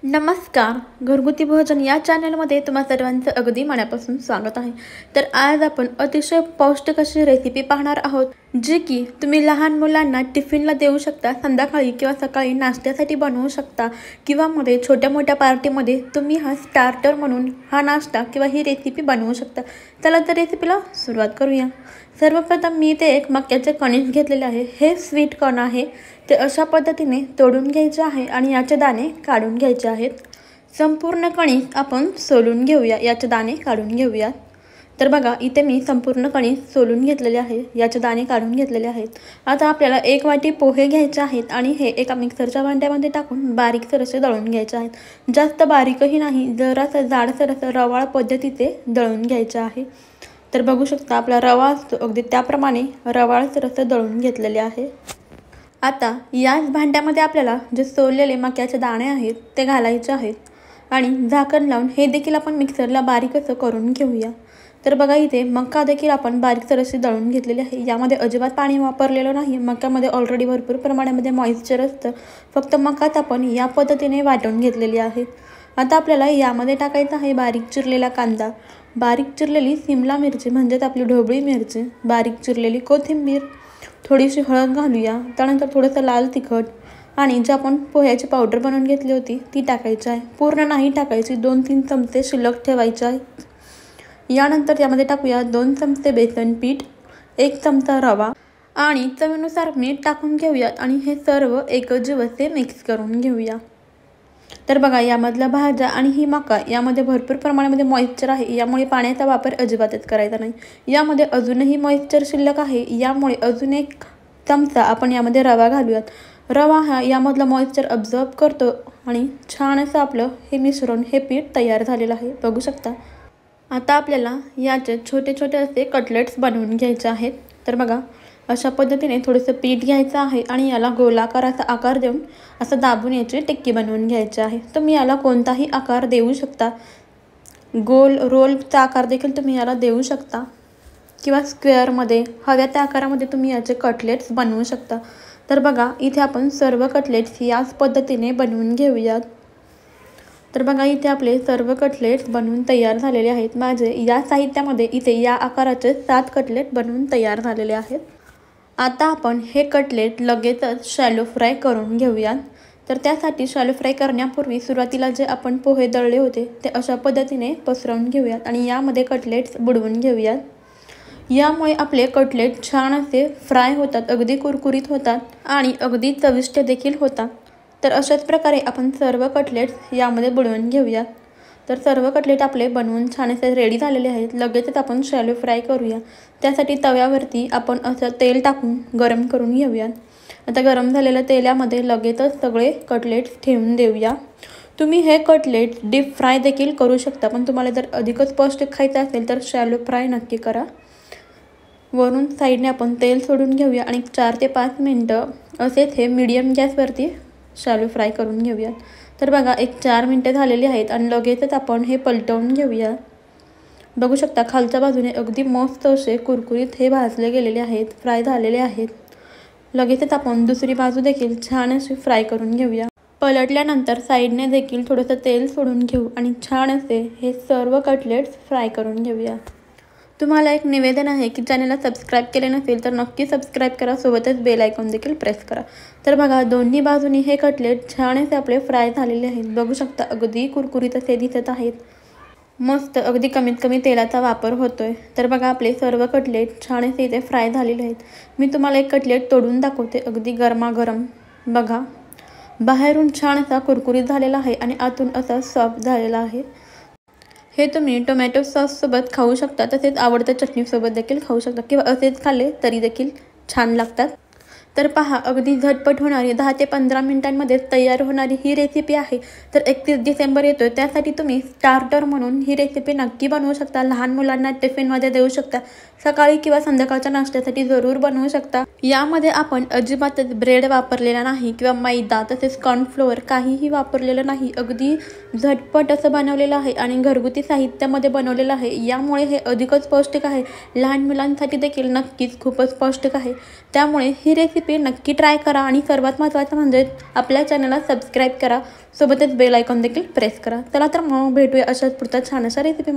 नमस्कार. घरगुती भोजन या चॅनलमध्ये तुम्हा सर्वांचं अगदी मनापासून स्वागत आहे. तर आज आपण अतिशय पौष्टिक अशी रेसिपी पाहणार आहोत, जी की तुम्ही लहान मुलांना टिफिनला देऊ शकता, संध्याकाळी किंवा सकाळी नाश्त्यासाठी बनवू शकता किंवा मध्ये छोट्या मोठ्या पार्टीमध्ये तुम्ही हा स्टार्टर म्हणून हा नाश्ता किंवा ही रेसिपी बनवू शकता. चला तर रेसिपीला सुरुवात करूया. सर्वप्रथम मी इथे एक मक्याचे कणीस घेतलेले आहे. हे स्वीट कॉर्न आहे. ते अशा पद्धतीने तोडून घ्यायचे आहे आणि याचे दाणे काढून घ्यायचे आहेत. संपूर्ण कणीस आपण सोलून घेऊया, याचे दाणे काढून घेऊया. तर बघा, इथे मी संपूर्ण कणीस सोलून घेतलेले आहे, याचे दाणे काढून घेतलेले आहेत. आता आपल्याला एक वाटी पोहे घ्यायचे आहेत आणि हे एका मिक्सरच्या भांड्यामध्ये टाकून बारीकसर असे दळून घ्यायचे आहेत. जास्त बारीकही नाही, जरासं जाडसर असं रवाळ पद्धतीचे दळून घ्यायचे आहे. तर बघू शकता, आपला रवा असतो अगदी त्याप्रमाणे रवाळसर असं दळून घेतलेले आहे. आता याच भांड्यामध्ये आपल्याला जे सोललेले मक्याचे दाणे आहेत ते घालायचे आहेत आणि झाकण लावून हे देखील आपण मिक्सरला बारीक असं करून घेऊया. तर बघा, इथे मका देखील आपण बारीकसर अशी दळून घेतलेली आहे. यामध्ये अजिबात पाणी वापरलेलं नाही. मक्यामध्ये ऑलरेडी भरपूर प्रमाणामध्ये मॉइश्चर असतं. फक्त मकाच आपण या पद्धतीने वाटून घेतलेली आहे. आता आपल्याला यामध्ये टाकायचा आहे बारीक चिरलेला कांदा, बारीक चिरलेली सिमला मिरची म्हणजेच आपली ढोबळी मिरची, बारीक चिरलेली कोथिंबीर, थोडीशी हळद घालूया. त्यानंतर थोडंसं लाल तिखट आणि जी आपण पोह्याची पावडर बनवून घेतली होती ती टाकायची आहे. पूर्ण नाही टाकायची, 2-3 चमचे शिल्लक ठेवायचे आहेत. यानंतर त्यामध्ये टाकूया 2 चमचे बेसन पीठ, 1 चमचा रवा आणि चवीनुसार मीठ टाकून घेऊयात आणि हे सर्व एकजीव असे मिक्स करून घेऊया. तर बघा, यामधल्या भाज्या आणि ही मका यामध्ये भरपूर प्रमाणामध्ये मॉइश्चर आहे, यामुळे पाण्याचा वापर अजिबातच करायचा नाही. यामध्ये अजूनही मॉइश्चर शिल्लक आहे, यामुळे अजून 1 चमचा आपण यामध्ये रवा घालूयात. रवा हा यामधलं मॉइश्चर अब्झॉर्ब करतो आणि छान असं आपलं हे मिश्रण, हे पीठ तयार झालेलं आहे, बघू शकता. आता आपल्याला याचे छोटे छोटे असे कटलेट्स बनवून घ्यायचे आहेत. तर बघा, अशा पद्धतीने थोडंसं पीठ घ्यायचं आहे आणि याला गोलाकार असा आकार देऊन असं दाबून याची टिक्की बनवून घ्यायची आहे. तुम्ही याला कोणताही आकार देऊ शकता. गोल रोलचा आकार देखील तुम्ही याला देऊ शकता किंवा स्क्वेअरमध्ये हव्या त्या आकारामध्ये तुम्ही याचे कटलेट्स बनवू शकता. तर बघा, इथे आपण सर्व कटलेट्स याच पद्धतीने बनवून घेऊयात. तर बघा, इथे आपले सर्व कटलेट्स बनवून तयार झालेले आहेत. माझे या साहित्यामध्ये इथे या आकाराचे 7 कटलेट बनवून तयार झालेले आहेत. आता आपण हे कटलेट लगेचच शॅलो फ्राय करून घेऊयात. तर त्यासाठी शॅलो फ्राय करण्यापूर्वी सुरुवातीला जे आपण पोहे दळले होते ते अशा पद्धतीने पसरवून घेऊयात आणि यामध्ये कटलेट्स बुडवून घेऊयात. यामुळे आपले कटलेट छान असे फ्राय होतात, अगदी कुरकुरीत होतात आणि अगदी चविष्ट देखील होतात. तर अशाच प्रकारे आपण सर्व कटलेट्स यामध्ये बुडवून घेऊयात. तर सर्व कटलेट आपले बनवून छान असे रेडी झालेले आहेत. लगेचच आपण शॅलो फ्राय करूया. त्यासाठी तव्यावरती आपण असं तेल टाकून गरम करून घेऊयात. आता गरम झालेल्या तेलामध्ये लगेचच सगळे कटलेट्स ठेवून देऊया. तुम्ही हे कटलेट डीप फ्राय देखील करू शकता, पण तुम्हाला जर अधिकच पौष्टिक खायचं असेल तर शॅलो फ्राय नक्की करा. वरून साईडने आपण तेल सोडून घेऊया आणि 4 ते 5 मिनटं असेच हे मीडियम गॅसवरती शॅलो फ्राय करून घेऊयात. तर बघा, 4 मिनटं झालेली आहेत आणि लगेचच आपण हे पलटवून घेऊया. बघू शकता, खालच्या बाजूने अगदी मस्त असे कुरकुरीत हे भाजले गेलेले आहेत, फ्राय झालेले आहेत. लगेचच आपण दुसरी बाजू देखील छान अशी फ्राय करून घेऊया. पलटल्यानंतर साईडने देखील थोडंसं तेल सोडून घेऊ आणि छान असे हे सर्व कटलेट्स फ्राय करून घेऊया. तुम्हाला एक निवेदन आहे की चॅनलला सबस्क्राईब केले नसेल तर नक्की सबस्क्राईब करा, सोबतच बेल आयकॉन देखील प्रेस करा. तर बघा, दोन्ही बाजूनी हे कटलेट छान असे आपले फ्राय झालेले आहेत. बघू शकता, अगदी कुरकुरीत असे दिसत आहेत. मस्त, अगदी कमीत कमी तेलाचा वापर होतोय. तर बघा, आपले सर्व कटलेट छान असे इथे फ्राय झालेले आहेत. मी तुम्हाला एक कटलेट तोडून दाखवते, अगदी गरमागरम. बघा, बाहेरून छान असा कुरकुरीत झालेला आहे आणि आतून असा सॉफ्ट झालेला आहे. हे तुम्ही टोमॅटो सॉससोबत खाऊ शकता, तसेच आवडत्या चटणीसोबत देखील खाऊ शकता किंवा असेच खाल्ले तरी देखील छान लागतात. तर पहा, अगदी झटपट होणारी 10 ते 15 मिनिटांमध्ये तयार होणारी ही रेसिपी आहे. तर 31 डिसेंबर येतोय, त्यासाठी तुम्ही स्टार्टर म्हणून ही रेसिपी नक्की बनवू शकता. लहान मुलांना टिफिनमध्ये देऊ शकता, सकाळी किंवा संध्याकाळच्या नाश्त्यासाठी जरूर बनवू शकता. यामध्ये आपण अजिबातच ब्रेड वापरलेला नाही किंवा मैदा, तसेच कॉर्नफ्लोअर काहीही वापरलेलं नाही. अगदी झटपट असं बनवलेलं आहे आणि घरगुती साहित्यामध्ये बनवलेलं आहे. यामुळे हे अधिकच पौष्टिक आहे. लहान मुलांसाठी देखील नक्कीच खूपच पौष्टिक आहे. त्यामुळे ही रेसिपी रेसिपी नक्की ट्राय करा आणि सर्वात महत्त्वाचं म्हणजे आपल्या चॅनलला सबस्क्राईब करा, सोबतच बेल आयकॉन देखील प्रेस करा. चला तर मग भेटूया अशाच पुढच्या छान अशा रेसिपी.